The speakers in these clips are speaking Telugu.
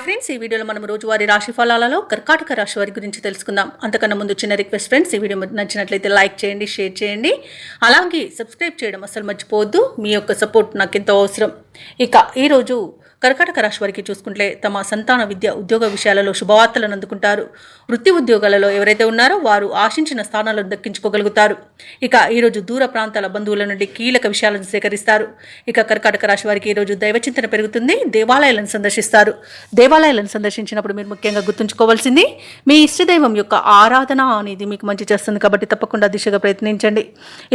ఫ్రెండ్స్, ఈ వీడియోలో మనం రోజువారీ రాశి ఫలాలలో కర్కాటక రాశి వారి గురించి తెలుసుకుందాం. అంతకన్నా ముందు చిన్న రిక్వెస్ట్ ఫ్రెండ్స్, ఈ వీడియో నచ్చినట్లయితే లైక్ చేయండి, షేర్ చేయండి, అలాగే సబ్స్క్రైబ్ చేయడం అసలు మర్చిపోవద్దు. మీ యొక్క సపోర్ట్ నాకు ఎంతో అవసరం. ఇక ఈరోజు కర్కాటక రాశి వారికి చూసుకుంటే తమ సంతాన విద్య ఉద్యోగ విషయాలలో శుభవార్తలను అందుకుంటారు. వృత్తి ఉద్యోగాలలో ఎవరైతే ఉన్నారో వారు ఆశించిన స్థానాలను దక్కించుకోగలుగుతారు. ఇక ఈరోజు దూర ప్రాంతాల బంధువుల నుండి కీలక విషయాలను సేకరిస్తారు. ఇక కర్కాటక రాశి వారికి ఈరోజు దైవచింతన పెరుగుతుంది. దేవాలయాలను సందర్శిస్తారు. దేవాలయాలను సందర్శించినప్పుడు మీరు ముఖ్యంగా గుర్తుంచుకోవాల్సింది మీ ఇష్టదైవం యొక్క ఆరాధన అనేది మీకు మంచి చేస్తుంది కాబట్టి తప్పకుండా దిశగా ప్రయత్నించండి.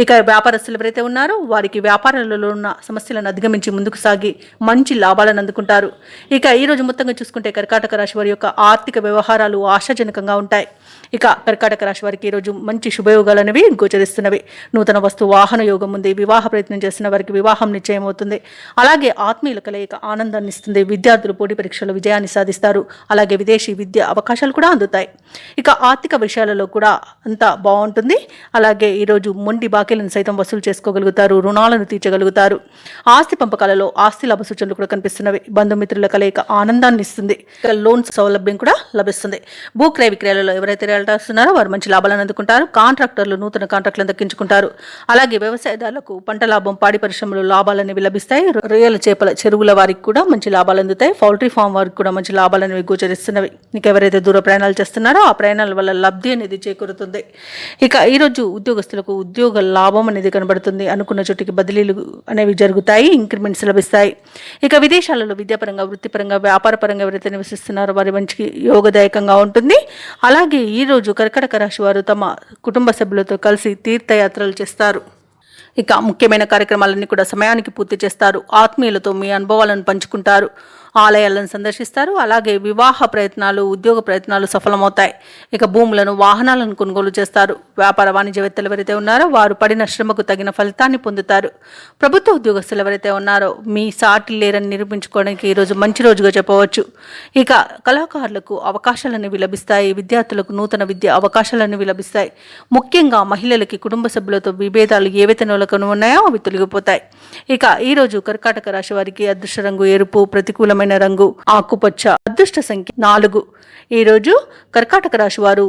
ఇక వ్యాపారస్తులు ఎవరైతే ఉన్నారో వారికి వ్యాపారాలలో ఉన్న సమస్యలను అధిగమించి ముందుకు సాగి మంచి లాభాలను అందుకుంటారు. ఇక ఈ రోజు మొత్తంగా చూసుకుంటే కర్కాటక రాశి వారి యొక్క ఆర్థిక వ్యవహారాలు ఆశాజనకంగా ఉంటాయి. ఇక కర్కాటక రాశి వారికి ఈరోజు మంచి శుభయోగాలు అనేవి గోచరిస్తున్నవి. నూతన వస్తు వాహన యోగం ఉంది. వివాహ ప్రయత్నం చేస్తున్న వారికి వివాహం నిశ్చయం అవుతుంది. అలాగే ఆత్మీయుల కలయిక ఆనందాన్ని ఇస్తుంది. విద్యార్థులు పోటీ పరీక్షల్లో విజయాన్ని సాధిస్తారు. అలాగే విదేశీ విద్య అవకాశాలు కూడా అందుతాయి. ఇక ఆర్థిక విషయాలలో కూడా అంతా బాగుంటుంది. అలాగే ఈరోజు మొండి బాకీలను సైతం వసూలు చేసుకోగలుగుతారు. రుణాలను తీర్చగలుగుతారు. ఆస్తి పంపకాలలో ఆస్తి లాభ సూచనలు కూడా కనిపిస్తున్నవి. బంధుమిత్రుల కలయిక ఆనందాన్ని ఇస్తుంది. ఇక లోన్ సౌలభ్యం కూడా లభిస్తుంది. భూ క్రయ విక్రయాలలో ఎవరైతే రియల్టర్స్ ఉన్నారో వారు మంచి లాభాలను అందుకుంటారు. కాంట్రాక్టర్లు నూతన కాంట్రాక్టులను దక్కించుకుంటారు. అలాగే వ్యవసాయదారులకు పంట లాభం, పాడి పరిశ్రమలు లాభాలు అనేవి లభిస్తాయి. రొయ్యల చేపల చెరువుల వారికి కూడా మంచి లాభాలు అందుతాయి. పౌల్ట్రీ ఫామ్ వారికి కూడా మంచి లాభాలు అనేవి గోచరిస్తున్నవి. ఇక ఎవరైతే దూర ప్రయాణాలు చేస్తున్నారో ఆ ప్రయాణాల వల్ల లబ్ధి అనేది చేకూరుతుంది. ఇక ఈరోజు ఉద్యోగస్తులకు ఉద్యోగ లాభం అనేది కనబడుతుంది. అనుకున్న చోటికి బదిలీలు అనేవి జరుగుతాయి. ఇంక్రిమెంట్స్ లభిస్తాయి. ఇక విదేశాలలో విద్యాపరంగా, వృత్తిపరంగా, వ్యాపారపరంగా ఎవరైతే నివసిస్తున్నారో వారి మంచి యోగదాయకంగా ఉంటుంది. అలాగే ఈరోజు కర్కాటక రాశి వారు తమ కుటుంబ సభ్యులతో కలిసి తీర్థయాత్రలు చేస్తారు. ఇక ముఖ్యమైన కార్యక్రమాలన్నీ కూడా సమయానికి పూర్తి చేస్తారు. ఆత్మీయులతో మీ అనుభవాలను పంచుకుంటారు. ఆలయాలను సందర్శిస్తారు. అలాగే వివాహ ప్రయత్నాలు, ఉద్యోగ ప్రయత్నాలు సఫలమవుతాయి. ఇక భూములను, వాహనాలను కొనుగోలు చేస్తారు. వ్యాపార వాణిజ్యవేత్తలు ఎవరైతే ఉన్నారో వారు పడిన శ్రమకు తగిన ఫలితాన్ని పొందుతారు. ప్రభుత్వ ఉద్యోగస్తులు ఎవరైతే ఉన్నారో మీ సాటి లేరని నిరూపించుకోవడానికి ఈరోజు మంచి రోజుగా చెప్పవచ్చు. ఇక కళాకారులకు అవకాశాలనేవి లభిస్తాయి. విద్యార్థులకు నూతన విద్య అవకాశాలనేవి లభిస్తాయి. ముఖ్యంగా మహిళలకి కుటుంబ సభ్యులతో విభేదాలు ఏవైతే నెలకొని ఉన్నాయో అవి తొలగిపోతాయి. ఇక ఈరోజు కర్కాటక రాశి వారికి అదృష్ట రంగు ఎరుపు, ప్రతికూలమైన రంగు ఆకుపచ్చ, అదృష్ట సంఖ్య 4. ఈరోజు కర్కాటక రాశి వారు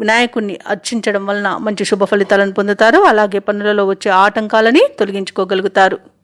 వినాయకుడిని అర్చించడం వలన మంచి శుభ ఫలితాలను పొందుతారు. అలాగే పనులలో వచ్చే ఆటంకాలని తొలగించుకోగలుగుతారు.